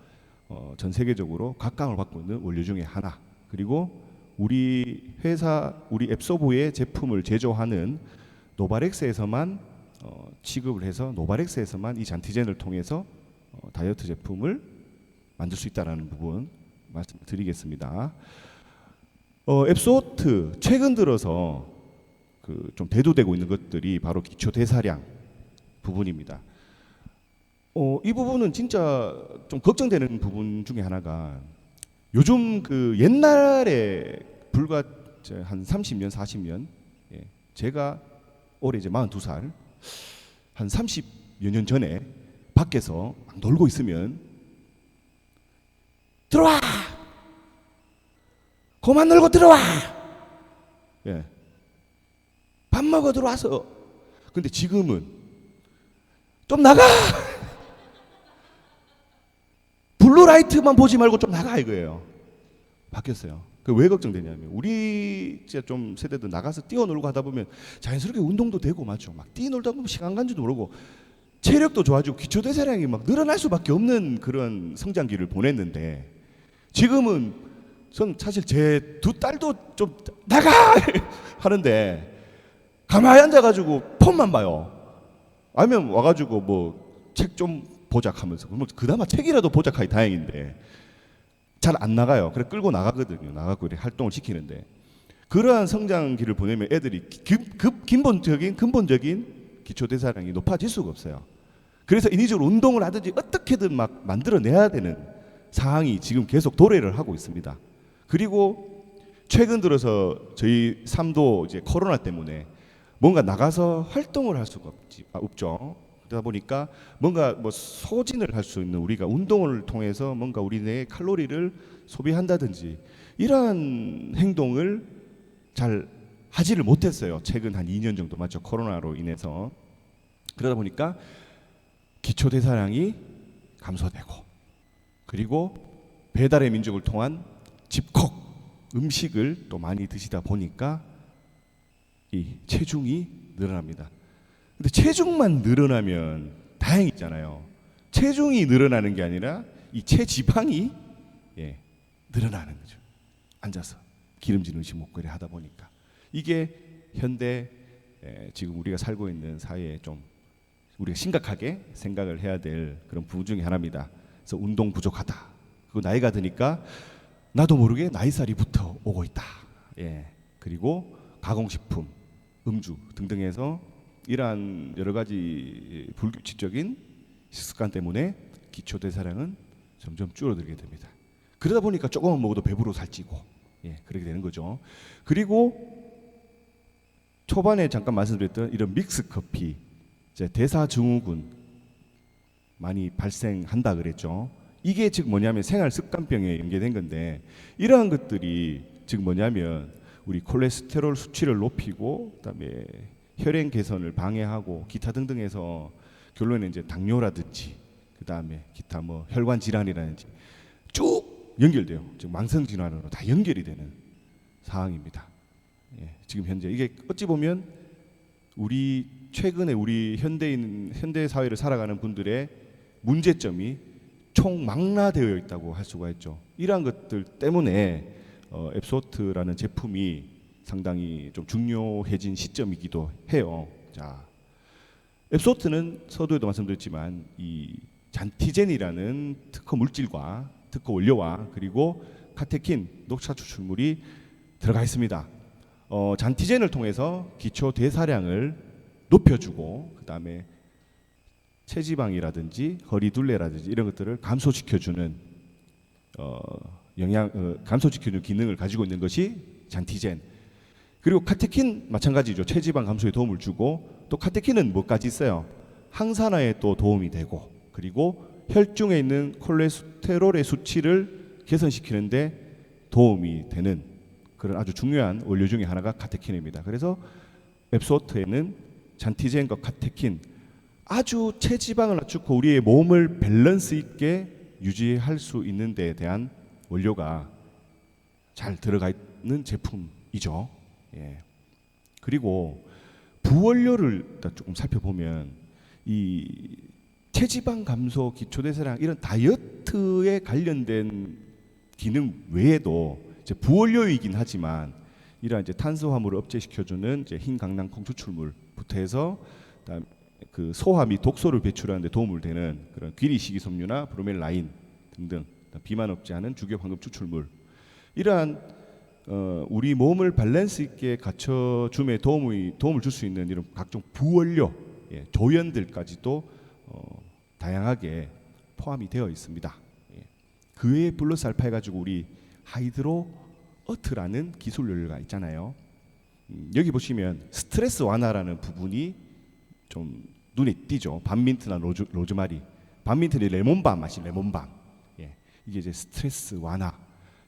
전 세계적으로 각광을 받고 있는 원료 중에 하나. 그리고 우리 회사, 우리 앱소보의 제품을 제조하는 노바렉스에서만 취급을 해서 노바렉스에서만 이 잔티젠을 통해서 다이어트 제품을 만들 수 있다는 부분 말씀드리겠습니다. 앱소트 최근 들어서 좀 대두되고 있는 것들이 바로 기초 대사량 부분입니다. 이 부분은 진짜 좀 걱정되는 부분 중에 하나가 요즘 옛날에 불과 한 30년, 40년, 제가 올해 이제 42살, 한 30여 년 전에 밖에서 막 놀고 있으면 들어와! 그만 놀고 들어와! 예. 밥 먹어 들어와서. 근데 지금은 좀 나가! 블루라이트만 보지 말고 좀 나가 이거예요. 바뀌었어요. 왜 걱정되냐면 우리 진짜 좀 세대도 나가서 뛰어놀고 하다 보면 자연스럽게 운동도 되고 맞죠. 막 뛰어놀다 보면 시간 간지도 모르고 체력도 좋아지고 기초대사량이 막 늘어날 수밖에 없는 그런 성장기를 보냈는데 지금은 전 사실 제 두 딸도 좀 나가 하는데 가만히 앉아가지고 폰만 봐요. 아니면 와가지고 뭐 책 좀 보작하면서 뭐 그나마 책이라도 보작하기 다행인데 잘 안 나가요. 그래 끌고 나가거든요. 나가고 그래 활동을 시키는데 그러한 성장기를 보내면 애들이 근본적인 기초 대사량이 높아질 수가 없어요. 그래서 인위적으로 운동을 하든지 어떻게든 막 만들어내야 되는 상황이 지금 계속 도래를 하고 있습니다. 그리고 최근 들어서 저희 삶도 이제 코로나 때문에 뭔가 나가서 활동을 할 수가 없죠. 그러다 보니까 뭔가 뭐 소진을 할 수 있는 우리가 운동을 통해서 뭔가 우리 내 칼로리를 소비한다든지 이러한 행동을 잘 하지를 못했어요. 최근 한 2년 정도 맞죠. 코로나로 인해서. 그러다 보니까 기초 대사량이 감소되고 그리고 배달의 민족을 통한 집콕 음식을 또 많이 드시다 보니까 이 체중이 늘어납니다. 근데 체중만 늘어나면 다행이잖아요. 체중이 늘어나는 게 아니라 이 체지방이 늘어나는 거죠. 앉아서 기름진 음식 먹고 하다 보니까 이게 현대 지금 우리가 살고 있는 사회에 좀 우리가 심각하게 생각을 해야 될 그런 부분 중에 하나입니다. 그래서 운동 부족하다. 그리고 나이가 드니까 나도 모르게 나이살이 붙어 오고 있다. 그리고 가공식품, 음주 등등 해서 이러한 여러 가지 불규칙적인 식습관 때문에 기초 대사량은 점점 줄어들게 됩니다. 그러다 보니까 조금만 먹어도 배부르고 살찌고 그렇게 되는 거죠. 그리고 초반에 잠깐 말씀드렸던 이런 믹스 커피, 대사증후군 많이 발생한다 그랬죠. 이게 즉 뭐냐면 생활 습관병에 연계된 건데 이러한 것들이 즉 뭐냐면 우리 콜레스테롤 수치를 높이고 그다음에 혈행 개선을 방해하고 기타 등등 해서 결론에 이제 당뇨라든지 그다음에 기타 뭐 혈관 질환이라든지 쭉 연결돼요. 즉 망성 질환으로 다 연결이 되는 상황입니다. 지금 현재 이게 어찌 보면 우리 최근에 우리 현대 사회를 살아가는 분들의 문제점이 총망라되어 있다고 할 수가 있죠. 이러한 것들 때문에 앱소트라는 제품이 상당히 좀 중요해진 시점이기도 해요. 자, 앱소트는 서두에도 말씀드렸지만 이 잔티젠이라는 특허 물질과 특허 원료와 그리고 카테킨 녹차 추출물이 들어가 있습니다. 잔티젠을 통해서 기초 대사량을 높여주고 그 다음에 체지방이라든지 허리둘레라든지 이런 것들을 감소시켜주는 감소시켜주는 기능을 가지고 있는 것이 잔티젠. 그리고 카테킨 마찬가지죠. 체지방 감소에 도움을 주고 또 카테킨은 뭐까지 있어요? 항산화에 또 도움이 되고 그리고 혈중에 있는 콜레스테롤의 수치를 개선시키는데 도움이 되는 그런 아주 중요한 원료 중에 하나가 카테킨입니다. 그래서 앱소트에는 잔티젠과 카테킨 아주 체지방을 낮추고 우리의 몸을 밸런스 있게 유지할 수 있는 데에 대한 원료가 잘 들어가 있는 제품이죠. 그리고 부원료를 조금 살펴보면 이 체지방 감소, 기초대사량 이런 다이어트에 관련된 기능 외에도 이제 부원료이긴 하지만 이러한 이제 탄수화물을 억제시켜주는 이제 흰 강낭콩 추출물부터 해서 그다음 그 소화 및 독소를 배출하는 데 도움을 되는 그런 귀리 식이섬유나 브로멜라인 등등 비만 억제하는 주요 황금 추출물, 이러한 우리 몸을 밸런스 있게 갖춰줌에 도움을 줄 수 있는 이런 각종 부원료, 예, 조연들까지도 다양하게 포함이 되어 있습니다. 예. 그 외에 플러스 알파 해가지고 우리 하이드로어트라는 기술 연료가 있잖아요. 여기 보시면 스트레스 완화라는 부분이 좀 눈에 띄죠. 밤민트나 로즈마리, 밤민트는 레몬밤 맛이 레몬밤. 예. 이게 이제 스트레스 완화.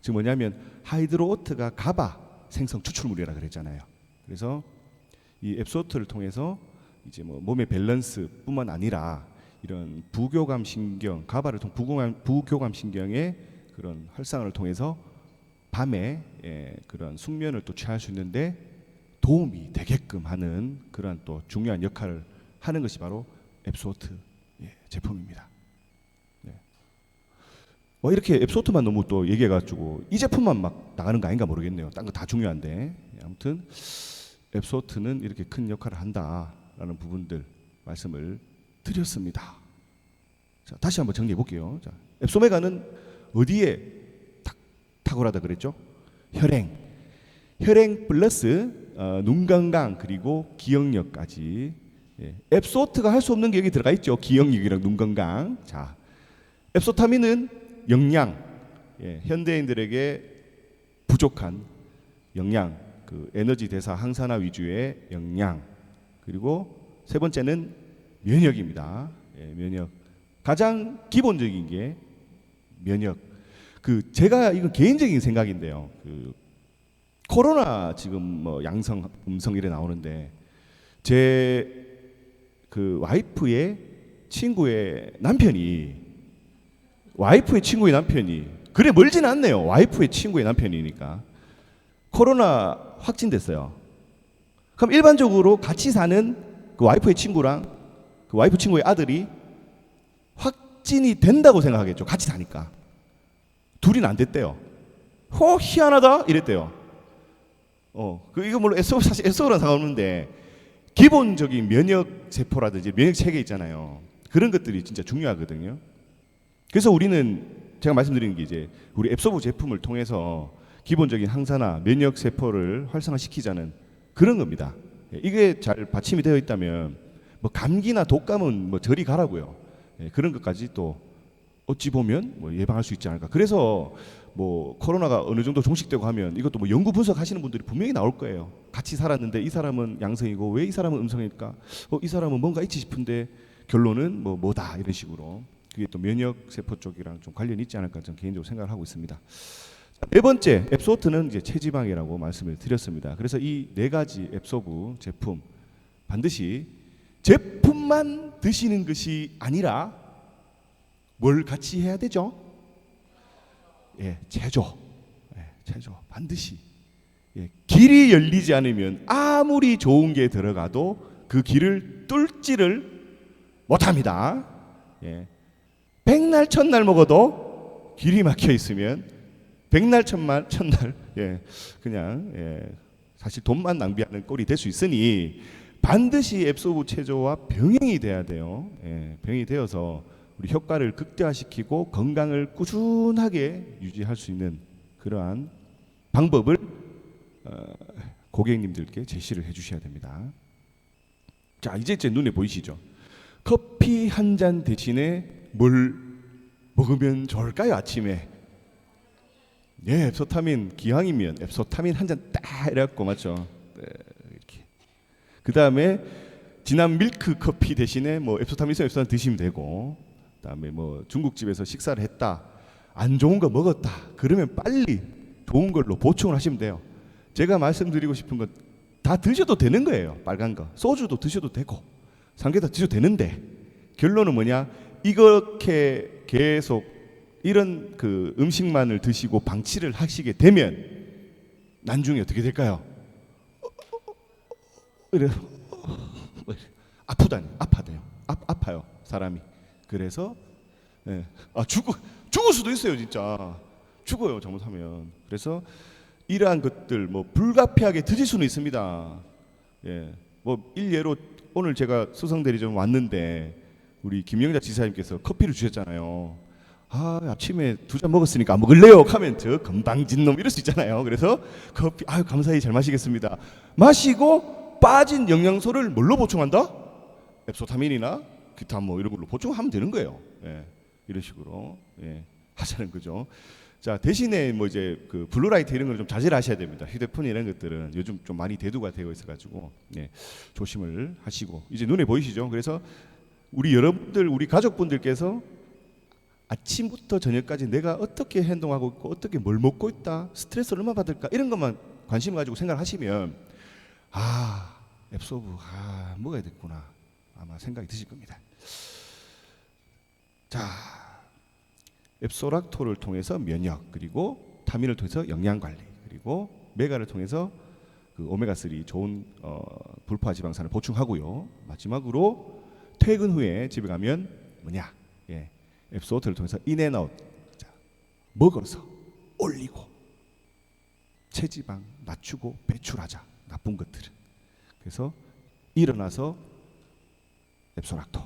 즉 뭐냐면 하이드로어트가 가바 생성 추출물이라 그랬잖아요. 그래서 이 앱소어트를 통해서 이제 뭐 몸의 밸런스뿐만 아니라 이런 부교감 신경, 가바를 통 부교감 신경의 그런 활성을 통해서 밤에 그런 숙면을 또 취할 수 있는데 도움이 되게끔 하는 그러한 또 중요한 역할을 하는 것이 바로 앱소어트 제품입니다. 네. 뭐 이렇게 앱소어트만 너무 또 얘기해가지고 이 제품만 막 나가는 거 아닌가 모르겠네요. 딴 거 다 중요한데 아무튼 앱소어트는 이렇게 큰 역할을 한다라는 부분들 말씀을 드렸습니다. 자, 다시 한번 정리해 볼게요. 자, 앱소메가는 어디에 탁월하다 그랬죠? 혈행 플러스 눈 건강 그리고 기억력까지. 예, 앱소어트가 할 수 없는 게 여기 들어가 있죠. 기억력이랑 눈 건강. 자, 앱소타민은 영양, 예, 현대인들에게 부족한 영양, 그 에너지 대사 항산화 위주의 영양. 그리고 세 번째는 면역입니다. 예, 면역. 가장 기본적인 게 면역. 그 제가 이건 개인적인 생각인데요. 그 코로나 지금 뭐 양성, 음성 이래 나오는데 제 그 와이프의 친구의 남편이 그래 멀진 않네요. 와이프의 친구의 남편이니까 코로나 확진됐어요. 그럼 일반적으로 같이 사는 그 와이프의 친구랑 그 와이프 친구의 아들이 확진이 된다고 생각하겠죠. 같이 사니까. 둘이는 안 됐대요. 희한하다 이랬대요. 이거 물론 사실 SO랑 상관없는데 기본적인 면역 세포라든지 면역 체계 있잖아요. 그런 것들이 진짜 중요하거든요. 그래서 우리는 제가 말씀드리는 게 이제 우리 앱소브 제품을 통해서 기본적인 항산화 면역 세포를 활성화시키자는 그런 겁니다. 이게 잘 받침이 되어 있다면 뭐 감기나 독감은 뭐 저리 가라고요. 그런 것까지 또 어찌 보면 뭐 예방할 수 있지 않을까. 그래서 뭐 코로나가 어느 정도 종식되고 하면 이것도 뭐 연구 분석하시는 분들이 분명히 나올 거예요. 같이 살았는데 이 사람은 양성이고 왜 이 사람은 음성일까? 이 사람은 뭔가 있지 싶은데 결론은 뭐다 이런 식으로. 그게 또 면역 세포 쪽이랑 좀 관련이 있지 않을까 저는 개인적으로 생각을 하고 있습니다. 네 번째 앱소어트는 이제 체지방이라고 말씀을 드렸습니다. 그래서 이 네 가지 앱소브 제품 반드시 제품만 드시는 것이 아니라 뭘 같이 해야 되죠? 예, 제조. 제조 반드시. 예, 길이 열리지 않으면 아무리 좋은 게 들어가도 그 길을 뚫지를 못합니다. 예. 백날 첫날 먹어도 길이 막혀 있으면 백날 첫날 그냥 사실 돈만 낭비하는 꼴이 될 수 있으니 반드시 앱소브 체조와 병행이 돼야 돼요. 병행이 되어서 우리 효과를 극대화시키고 건강을 꾸준하게 유지할 수 있는 그러한 방법을 고객님들께 제시를 해주셔야 됩니다. 자, 이제 제 눈에 보이시죠? 커피 한 잔 대신에 뭘 먹으면 좋을까요? 아침에 앱소타민 기왕이면 앱소타민 한 잔 딱 이래갖고 맞죠? 네, 이렇게. 그 다음에 진한 밀크 커피 대신에 뭐 앱소타민 있으면 앱소타민 드시면 되고, 그다음에 뭐 중국집에서 식사를 했다, 안 좋은 거 먹었다, 그러면 빨리 좋은 걸로 보충을 하시면 돼요. 제가 말씀드리고 싶은 건 다 드셔도 되는 거예요. 빨간 거 소주도 드셔도 되고 삼계탕 드셔도 되는데 결론은 뭐냐? 이렇게 계속 이런 그 음식만을 드시고 방치를 하시게 되면 나중에 어떻게 될까요? 이래 아파요 사람이. 그래서 죽을 수도 있어요 진짜. 죽어요, 잘못하면. 그래서 이러한 것들 뭐 불가피하게 드실 수는 있습니다. 예, 뭐 일례로 오늘 제가 수성대리점 왔는데 우리 김영자 지사님께서 커피를 주셨잖아요. 아, 아침에 2잔 먹었으니까 안 먹을래요? 하면 저 건방진 놈 이럴 수 있잖아요. 그래서 커피 아유 감사히 잘 마시겠습니다. 마시고 빠진 영양소를 뭘로 보충한다? 앱소타민이나 기타 뭐 이런 걸로 보충하면 되는 거예요. 예, 이런 식으로 예, 하자는 거죠. 자, 대신에 뭐 이제 그 블루라이트 이런 걸 좀 자제를 하셔야 됩니다. 휴대폰 이런 것들은 요즘 좀 많이 대두가 되어 있어가지고 예, 조심을 하시고 이제 눈에 보이시죠? 그래서 우리 여러분들, 우리 가족분들께서 아침부터 저녁까지 내가 어떻게 행동하고 있고 어떻게 뭘 먹고 있다, 스트레스를 얼마나 받을까 이런 것만 관심 가지고 생각하시면 아, 앱소브 먹어야 됐구나 아마 생각이 드실 겁니다. 자, 앱소락토를 통해서 면역, 그리고 타민을 통해서 영양 관리, 그리고 메가를 통해서 그 오메가3 좋은 불포화 지방산을 보충하고요. 마지막으로 퇴근 후에 집에 가면 뭐냐? 예, 앱소워터를 통해서 인앤아웃, 먹어서 올리고 체지방 낮추고 배출하자, 나쁜 것들은. 그래서 일어나서 앱소락토,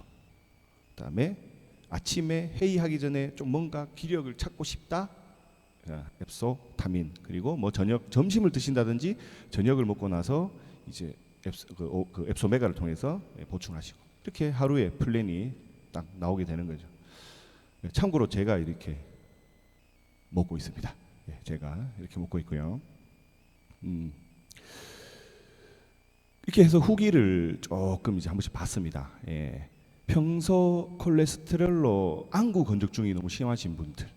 그다음에 아침에 회의하기 전에 좀 뭔가 기력을 찾고 싶다, 앱소타민. 그리고 뭐 저녁 점심을 드신다든지 저녁을 먹고 나서 이제 앱소메가를 통해서 보충하시고, 이렇게 하루에 플랜이 딱 나오게 되는 거죠. 참고로 제가 이렇게 먹고 있습니다. 제가 이렇게 먹고 있고요. 이렇게 해서 후기를 조금 이제 한 번씩 봤습니다. 예. 평소 콜레스테롤로 안구 건조증이 너무 심하신 분들,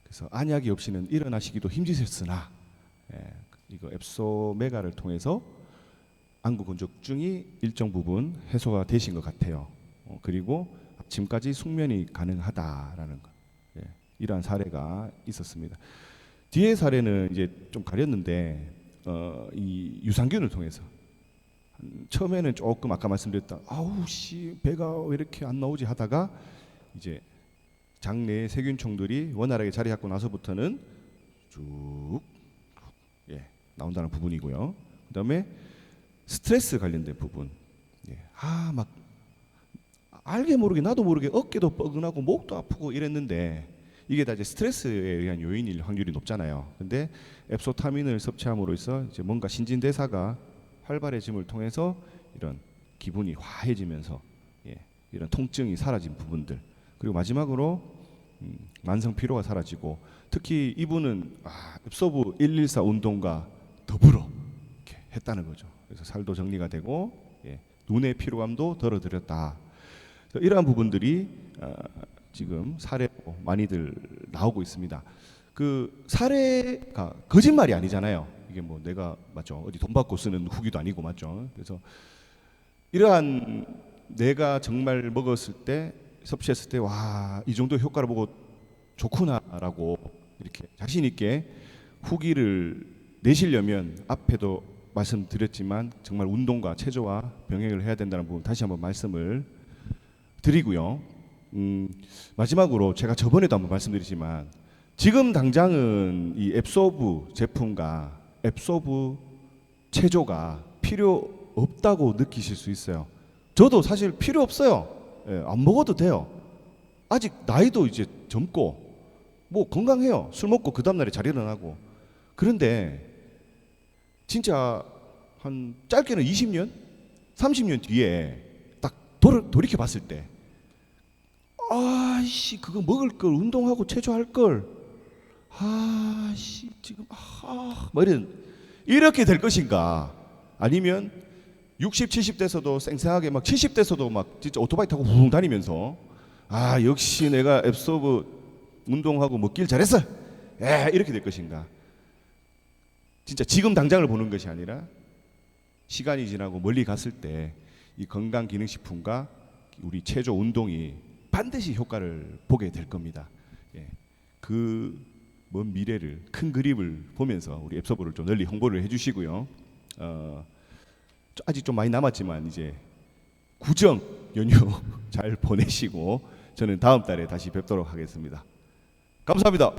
그래서 안약이 없이는 일어나시기도 힘드셨으나 이거 앱소메가를 통해서 안구 건조증이 일정 부분 해소가 되신 것 같아요. 그리고 아침까지 숙면이 가능하다라는 것, 이러한 사례가 있었습니다. 뒤에 사례는 이제 좀 가렸는데 이 유산균을 통해서 처음에는 조금 아까 말씀드렸다 아우 씨 배가 왜 이렇게 안 나오지 하다가 이제 장내 세균총들이 원활하게 자리 잡고 나서부터는 쭉 나온다는 부분이고요. 그다음에 스트레스 관련된 부분, 막 알게 모르게 나도 모르게 어깨도 뻐근하고 목도 아프고 이랬는데 이게 다 이제 스트레스에 의한 요인일 확률이 높잖아요. 근데 앱소타민을 섭취함으로써 이제 뭔가 신진대사가 활발해짐을 통해서 이런 기분이 화해지면서 이런 통증이 사라진 부분들, 그리고 마지막으로 만성 피로가 사라지고, 특히 이분은 앱소브 114 운동과 더불어 이렇게 했다는 거죠. 그래서 살도 정리가 되고 눈의 피로감도 덜어드렸다. 이러한 부분들이 지금 사례로 많이들 나오고 있습니다. 그 사례가 거짓말이 아니잖아요. 이게 뭐 내가 맞죠? 어디 돈 받고 쓰는 후기도 아니고 맞죠? 그래서 이러한 내가 정말 먹었을 때 섭취했을 때 와, 이 정도 효과를 보고 좋구나라고 이렇게 자신 있게 후기를 내시려면 앞에도 말씀드렸지만 정말 운동과 체조와 병행을 해야 된다는 부분 다시 한번 말씀을 드리고요. 마지막으로 제가 저번에도 한번 말씀드리지만 지금 당장은 이 앱소브 제품과 앱소브 체조가 필요 없다고 느끼실 수 있어요. 저도 사실 필요 없어요. 안 먹어도 돼요. 아직 나이도 이제 젊고 뭐 건강해요. 술 먹고 그 다음날에 잘 일어나고. 그런데 진짜 한 짧게는 20년, 30년 뒤에 딱 돌이켜 봤을 때 아씨 그거 먹을 걸, 운동하고 체조할 걸, 아씨 지금 뭐 이렇게 될 것인가, 아니면 60, 70대에서도 쌩쌩하게 막 70대에서도 막 진짜 오토바이 타고 붕 다니면서 역시 내가 앱소브 운동하고 먹길 잘했어, 이렇게 될 것인가. 진짜 지금 당장을 보는 것이 아니라 시간이 지나고 멀리 갔을 때 이 건강기능식품과 우리 체조 운동이 반드시 효과를 보게 될 겁니다. 그 먼 미래를, 큰 그림을 보면서 우리 앱소브를 좀 널리 홍보를 해주시고요. 아직 좀 많이 남았지만 이제 구정 연휴 잘 보내시고 저는 다음 달에 다시 뵙도록 하겠습니다. 감사합니다.